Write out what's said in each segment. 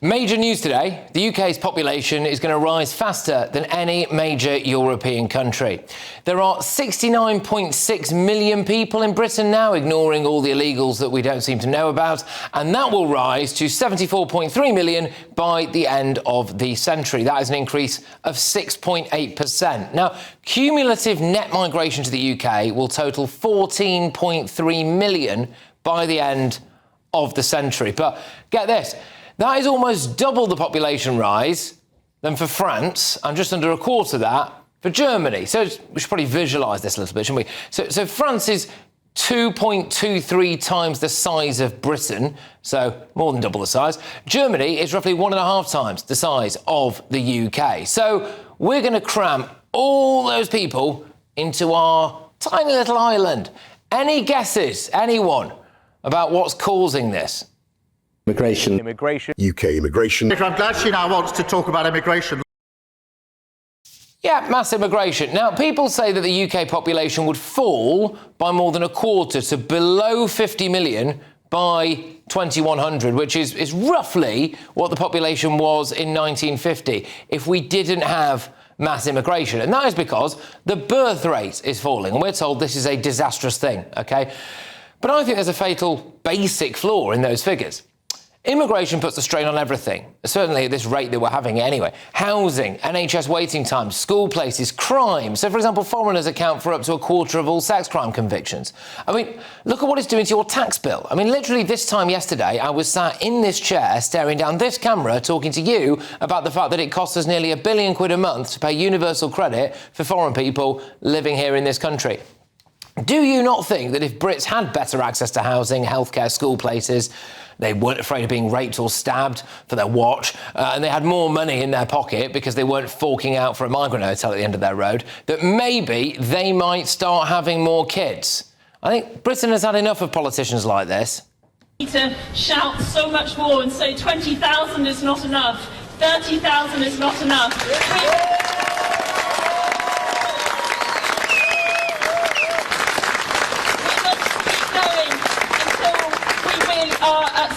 Major news today. The UK's population is going to rise faster than any major European country. There are 69.6 million people in Britain now, ignoring all the illegals that we don't seem to know about, and that will rise to 74.3 million by the end of the century. That is an increase of 6.8%. Now, cumulative net migration to the UK will total 14.3 million by the end of the century. But get this. That is almost double the population rise than for France, and just under a quarter of that for Germany. So we should probably visualise this a little bit, shouldn't we? So France is 2.23 times the size of Britain, so more than double the size. Germany is roughly 1.5 times the size of the UK. So we're going to cram all those people into our tiny little island. Any guesses, anyone, about what's causing this? Immigration. UK immigration. I'm glad she now wants to talk about immigration. Yeah, mass immigration. Now, people say that the UK population would fall by more than a quarter to below 50 million by 2100, which is roughly what the population was in 1950 if we didn't have mass immigration. And that is because the birth rate is falling, and we're told this is a disastrous thing, OK? But I think there's a fatal basic flaw in those figures. Immigration puts a strain on everything, certainly at this rate that we're having anyway. Housing, NHS waiting times, school places, crime. So, for example, foreigners account for up to a quarter of all sex crime convictions. I mean, look at what it's doing to your tax bill. I mean, literally this time yesterday, I was sat in this chair staring down this camera talking to you about the fact that it costs us nearly £1 billion a month to pay universal credit for foreign people living here in this country. Do you not think that if Brits had better access to housing, healthcare, school places, they weren't afraid of being raped or stabbed for their watch, and they had more money in their pocket because they weren't forking out for a migrant hotel at the end of their road, that maybe they might start having more kids? I think Britain has had enough of politicians like this. To shout so much more and say 20,000 is not enough, 30,000 is not enough.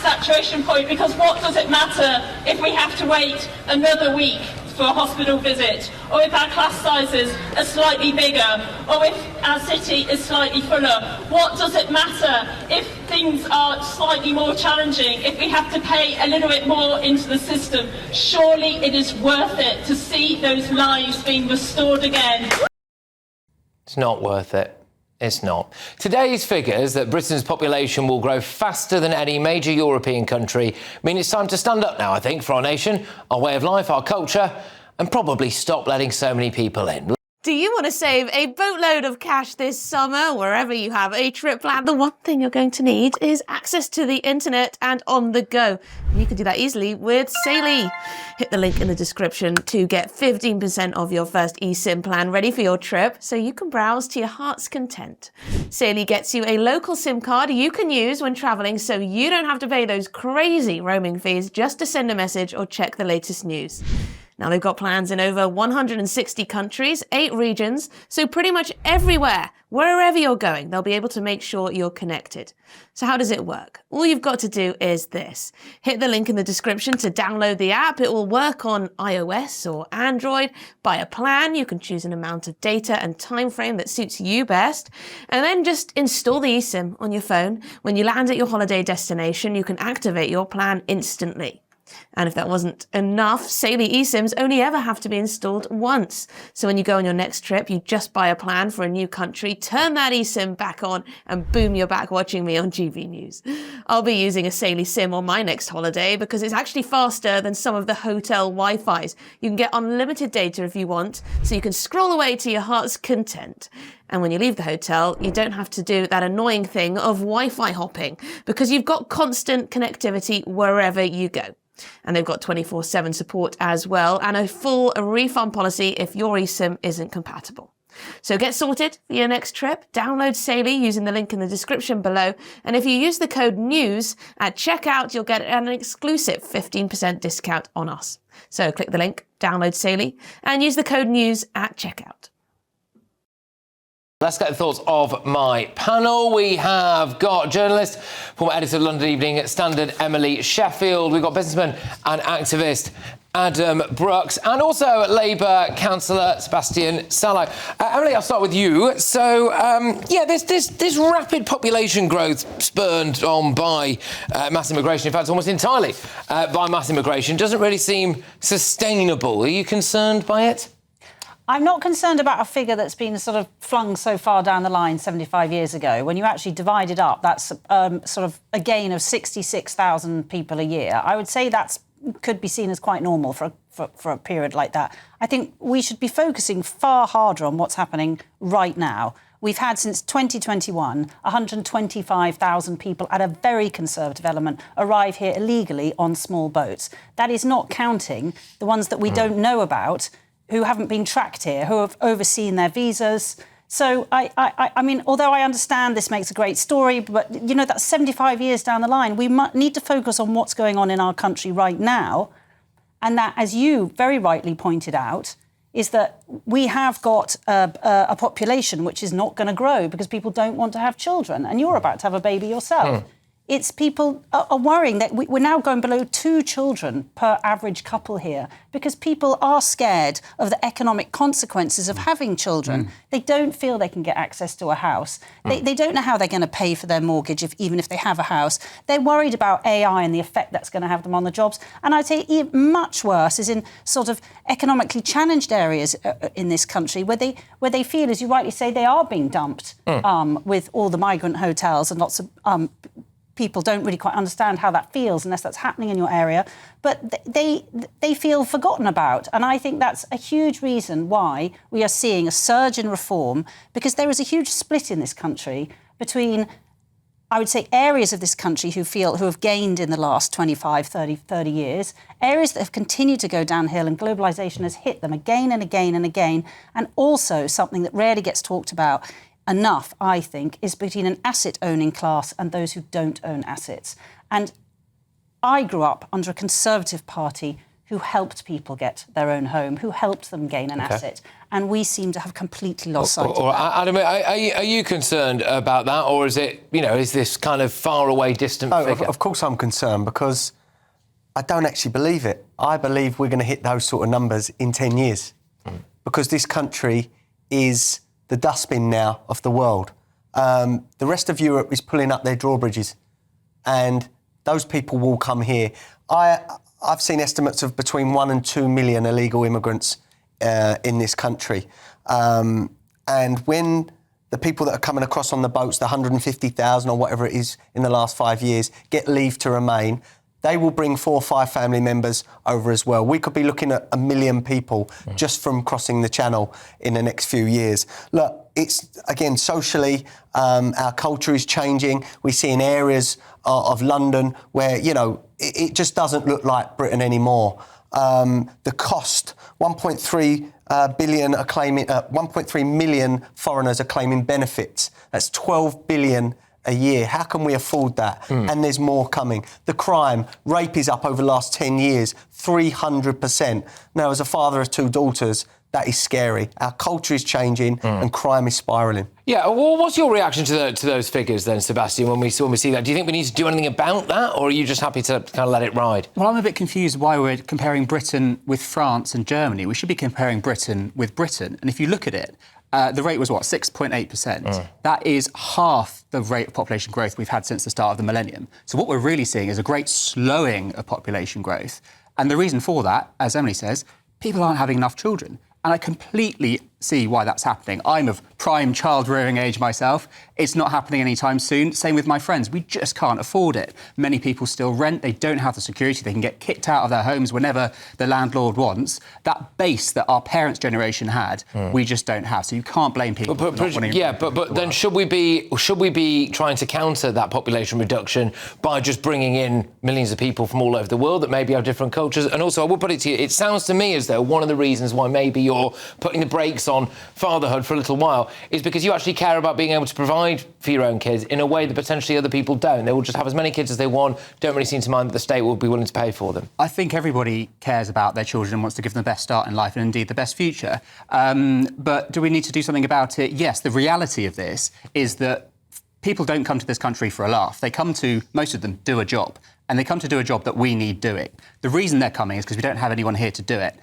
Saturation point, because what does it matter if we have to wait another week for a hospital visit, or if our class sizes are slightly bigger, or if our city is slightly fuller? What does it matter if things are slightly more challenging, if we have to pay a little bit more into the system? Surely it is worth it to see those lives being restored again. It's not worth it. It's not. Today's figures that Britain's population will grow faster than any major European country mean it's time to stand up now, I think, for our nation, our way of life, our culture, and probably stop letting so many people in. Do you want to save a boatload of cash this summer, wherever you have a trip planned? The one thing you're going to need is access to the internet and on the go. You can do that easily with Saily. Hit the link in the description to get 15% of your first eSIM plan ready for your trip so you can browse to your heart's content. Saily gets you a local SIM card you can use when traveling so you don't have to pay those crazy roaming fees just to send a message or check the latest news. Now, they've got plans in over 160 countries, 8 regions, so pretty much everywhere, wherever you're going, they'll be able to make sure you're connected. So how does it work? All you've got to do is this. Hit the link in the description to download the app. It will work on iOS or Android. Buy a plan. You can choose an amount of data and time frame that suits you best. And then just install the eSIM on your phone. When you land at your holiday destination, you can activate your plan instantly. And if that wasn't enough, Saily eSIMs only ever have to be installed once. So when you go on your next trip, you just buy a plan for a new country, turn that eSIM back on, and boom, you're back watching me on GB News. I'll be using a Saily SIM on my next holiday because it's actually faster than some of the hotel Wi-Fis. You can get unlimited data if you want, so you can scroll away to your heart's content. And when you leave the hotel, you don't have to do that annoying thing of Wi-Fi hopping because you've got constant connectivity wherever you go. And they've got 24/7 support as well, and a full refund policy if your eSIM isn't compatible. So get sorted for your next trip. Download Saily using the link in the description below. And if you use the code NEWS at checkout, you'll get an exclusive 15% discount on us. So click the link, download Saily, and use the code NEWS at checkout. Let's get the thoughts of my panel. We have got journalist, former editor of London Evening Standard, Emily Sheffield. We've got businessman and activist Adam Brooks, and also Labour councillor Sebastian Saily. Emily, I'll start with you. So, this rapid population growth spurned on by mass immigration, in fact, almost entirely by mass immigration, doesn't really seem sustainable. Are you concerned by it? I'm not concerned about a figure that's been sort of flung so far down the line 75 years ago. When you actually divide it up, that's sort of a gain of 66,000 people a year. I would say that could be seen as quite normal for a period like that. I think we should be focusing far harder on what's happening right now. We've had, since 2021, 125,000 people at a very conservative element arrive here illegally on small boats. That is not counting the ones that we don't know about, who haven't been tracked here, who have overseen their visas. So, I mean, although I understand this makes a great story, but, you know, that's 75 years down the line. We need to focus on what's going on in our country right now. And that, as you very rightly pointed out, is that we have got a population which is not going to grow because people don't want to have children. And you're about to have a baby yourself. It's people are worrying that we're now going below 2 children per average couple here because people are scared of the economic consequences of having children. They don't feel they can get access to a house. They don't know how they're going to pay for their mortgage even if they have a house. They're worried about AI and the effect that's going to have them on the jobs. And I'd say even much worse is in sort of economically challenged areas in this country where they feel, as you rightly say, they are being dumped with all the migrant hotels and lots of people don't really quite understand how that feels unless that's happening in your area, but they feel forgotten about. And I think that's a huge reason why we are seeing a surge in reform, because there is a huge split in this country between, I would say, areas of this country who have gained in the last 25, 30 years, areas that have continued to go downhill and globalisation has hit them again and again and again, and also something that rarely gets talked about enough, I think, is between an asset-owning class and those who don't own assets. And I grew up under a Conservative Party who helped people get their own home, who helped them gain an asset, and we seem to have completely lost sight of that. Adam, are you concerned about that, or is it, is this kind of far-away, distant figure? Of course I'm concerned, because I don't actually believe it. I believe we're going to hit those sort of numbers in 10 years, because this country is the dustbin now of the world. The rest of Europe is pulling up their drawbridges, and those people will come here. I've seen estimates of between 1 and 2 million illegal immigrants in this country. And when the people that are coming across on the boats, the 150,000 or whatever it is in the last 5 years, get leave to remain, they will bring 4 or 5 family members over as well. We could be looking at 1 million people just from crossing the channel in the next few years. Look, it's, again, socially, our culture is changing. We see in areas of London where, it just doesn't look like Britain anymore. The cost, 1.3 billion are claiming, 1.3 million foreigners are claiming benefits. That's 12 billion a year. How can we afford that? And there's more coming. The crime, rape is up over the last 10 years, 300%. Now, as a father of 2 daughters, that is scary. Our culture is changing and crime is spiralling. Yeah, well, what's your reaction to those figures then, Sebastian, when we see that? Do you think we need to do anything about that, or are you just happy to kind of let it ride? Well, I'm a bit confused why we're comparing Britain with France and Germany. We should be comparing Britain with Britain. And if you look at it, the rate was, 6.8%? That is half the rate of population growth we've had since the start of the millennium. So what we're really seeing is a great slowing of population growth. And the reason for that, as Emily says, people aren't having enough children. And I completely see why that's happening. I'm of prime child-rearing age myself. It's not happening anytime soon. Same with my friends. We just can't afford it. Many people still rent. They don't have the security. They can get kicked out of their homes whenever the landlord wants. That base that our parents' generation had, we just don't have. So you can't blame people for not wanting to. But then should we be trying to counter that population reduction by just bringing in millions of people from all over the world that maybe have different cultures? And also, I would put it to you, it sounds to me as though one of the reasons why maybe you're putting the brakes on fatherhood for a little while is because you actually care about being able to provide for your own kids in a way that potentially other people don't. They will just have as many kids as they want, don't really seem to mind that the state will be willing to pay for them. I think everybody cares about their children and wants to give them the best start in life and indeed the best future. But do we need to do something about it? Yes, the reality of this is that people don't come to this country for a laugh. They come to, most of them, do a job. And they come to do a job that we need doing. The reason they're coming is because we don't have anyone here to do it.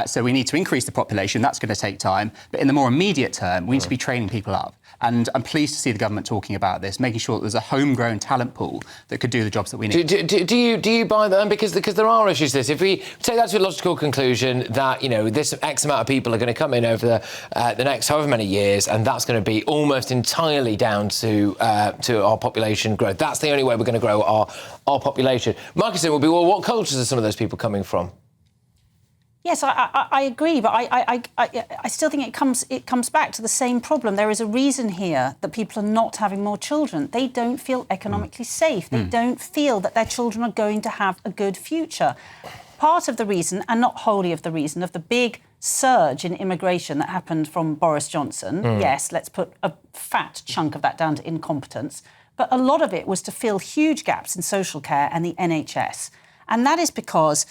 So we need to increase the population. That's going to take time. But in the more immediate term, we need to be training people up. And I'm pleased to see the government talking about this, making sure that there's a homegrown talent pool that could do the jobs that we need. Do you buy that? Because there are issues to this. If we take that to a logical conclusion that, you know, this X amount of people are going to come in over the next however many years, and that's going to be almost entirely down to our population growth. That's the only way we're going to grow our population. My concern would be, well, what cultures are some of those people coming from? Yes, I agree, but I still think it comes back to the same problem. There is a reason here that people are not having more children. They don't feel economically safe. They don't feel that their children are going to have a good future. Part of the reason, and not wholly of the reason, of the big surge in immigration that happened from Boris Johnson, yes, let's put a fat chunk of that down to incompetence, but a lot of it was to fill huge gaps in social care and the NHS. And that is because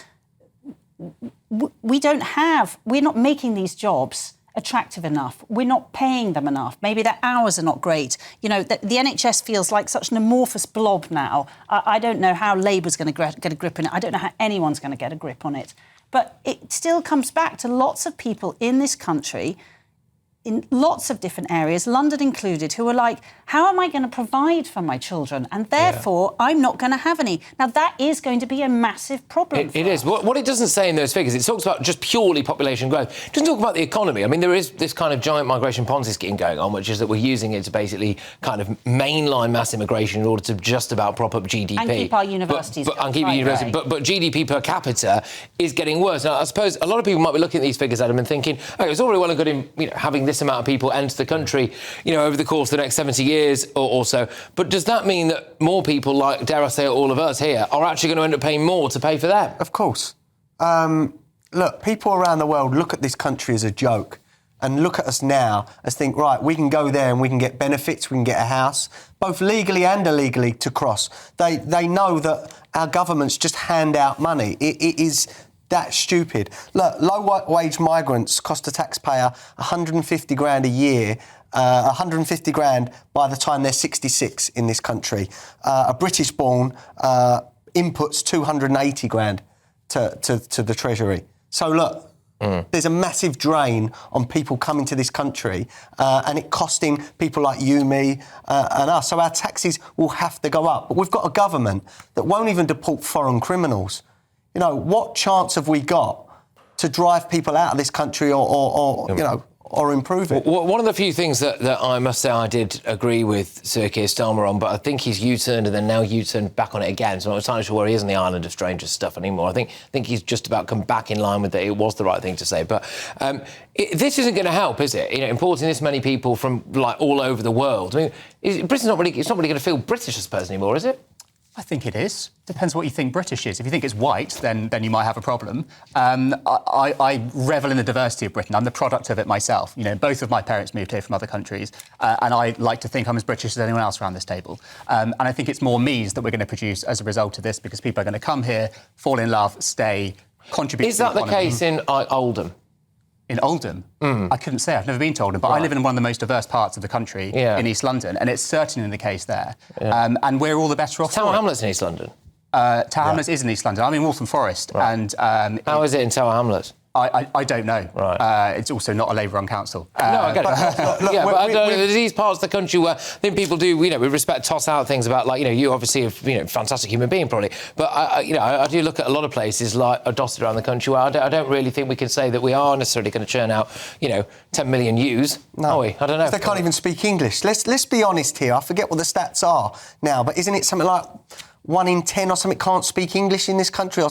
we're not making these jobs attractive enough. We're not paying them enough. Maybe their hours are not great. You know, the NHS feels like such an amorphous blob now. I don't know how Labour's going to get a grip on it. I don't know how anyone's going to get a grip on it. But it still comes back to lots of people in this country, in lots of different areas, London included, who are like, how am I going to provide for my children? And therefore, I'm not going to have any. Now, that is going to be a massive problem. It is. What it doesn't say in those figures, it talks about just purely population growth. It doesn't talk about the economy. I mean, there is this kind of giant migration Ponzi scheme going on, which is that we're using it to basically kind of mainline mass immigration in order to just about prop up GDP. And keep our universities. But GDP per capita is getting worse. Now, I suppose a lot of people might be looking at these figures, Adam, and thinking, okay, it's all very well and good in, you know, having this amount of people enter the country, you know, over the course of the next 70 years or so. But does that mean that more people, like, dare I say it, all of us here, are actually going to end up paying more to pay for them? Of course. Look, people around the world look at this country as a joke and look at us now as think, right, we can go there and we can get benefits, we can get a house, both legally and illegally, to cross. They know that our governments just hand out money. It is that stupid. Look, low-wage migrants cost the taxpayer 150 grand a year, 150 grand by the time they're 66 in this country. A British-born inputs 280 grand to the Treasury. So, look, there's a massive drain on people coming to this country and it costing people like you, me and us. So our taxes will have to go up. But we've got a government that won't even deport foreign criminals. You know, what chance have we got to drive people out of this country or you know, or improve it? Well, one of the few things that I must say I did agree with Sir Keir Starmer on, but I think he's U-turned and then now U-turned back on it again, so I'm not entirely sure where he is in the Island of Strangers stuff anymore. I think he's just about come back in line with that. It was the right thing to say. But this isn't going to help, is it? You know, importing this many people from, like, all over the world. I mean, Britain's not really going to feel British, I suppose, anymore, is it? I think it is. Depends what you think British is. If you think it's white, then you might have a problem. I revel in the diversity of Britain. I'm the product of it myself. You know, both of my parents moved here from other countries, and I like to think I'm as British as anyone else around this table. And I think it's more me's that we're going to produce as a result of this, because people are going to come here, fall in love, stay, contribute to the economy. Is that the case in Oldham? In Oldham? I couldn't say. I've never been to Oldham, but I live in one of the most diverse parts of the country in East London, and it's certainly the case there. And we're all the better off. Tower Hamlets in East London? Tower Hamlets is in East London. I'm in Waltham Forest. Right. And how is it in Tower Hamlets? I don't know. Right. It's also not a Labour-run council. No, I get it. But I don't know, there's these parts of the country where I think people do, you know, with respect, toss out things about, like, you know, you obviously are, you know, fantastic human being probably, but I do look at a lot of places like dotted around the country where I don't really think we can say that we are necessarily going to churn out, you know, 10 million U's. No, are we? I don't know. They can't even speak English. Let's be honest here. I forget what the stats are now, but isn't it something like 1 in 10 or something can't speak English in this country?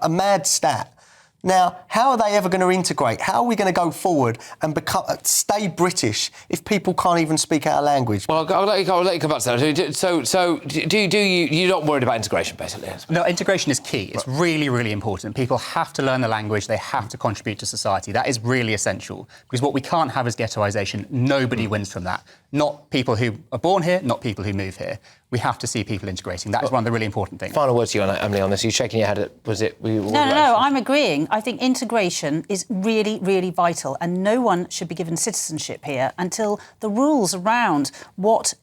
A mad stat. Now, how are they ever going to integrate? How are we going to go forward and stay British if people can't even speak our language? Well, I'll let you come back to that. So you're not worried about integration, basically? No, integration is key. It's really, really important. People have to learn the language. They have to contribute to society. That is really essential. Because what we can't have is ghettoisation. Nobody wins from that. Not people who are born here, not people who move here. We have to see people integrating. That is one of the really important things. Final word to you, Emily, on this. You're shaking your head. No, I'm agreeing. I think integration is really, really vital, and no one should be given citizenship here until the rules around what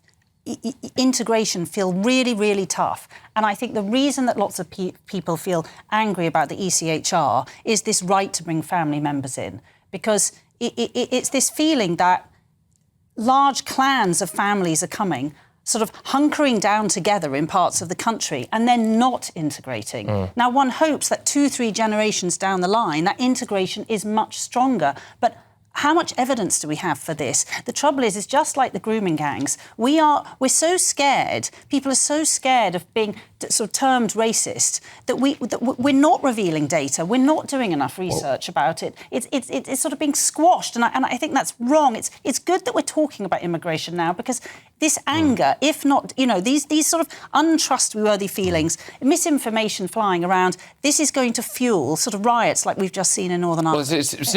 integration feel really, really tough. And I think the reason that lots of people feel angry about the ECHR is this right to bring family members in, because it's this feeling that large clans of families are coming, sort of hunkering down together in parts of the country and then not integrating. Now, one hopes that 2-3 generations down the line, that integration is much stronger. But how much evidence do we have for this? The trouble is just like the grooming gangs. We're so scared, people are so scared of being sort of termed racist that we're not revealing data. We're not doing enough research about it. It's sort of being squashed, and I think that's wrong. It's good that we're talking about immigration now, because this anger, if not, these sort of untrustworthy feelings, misinformation flying around, this is going to fuel sort of riots like we've just seen in Northern Ireland. Well, it's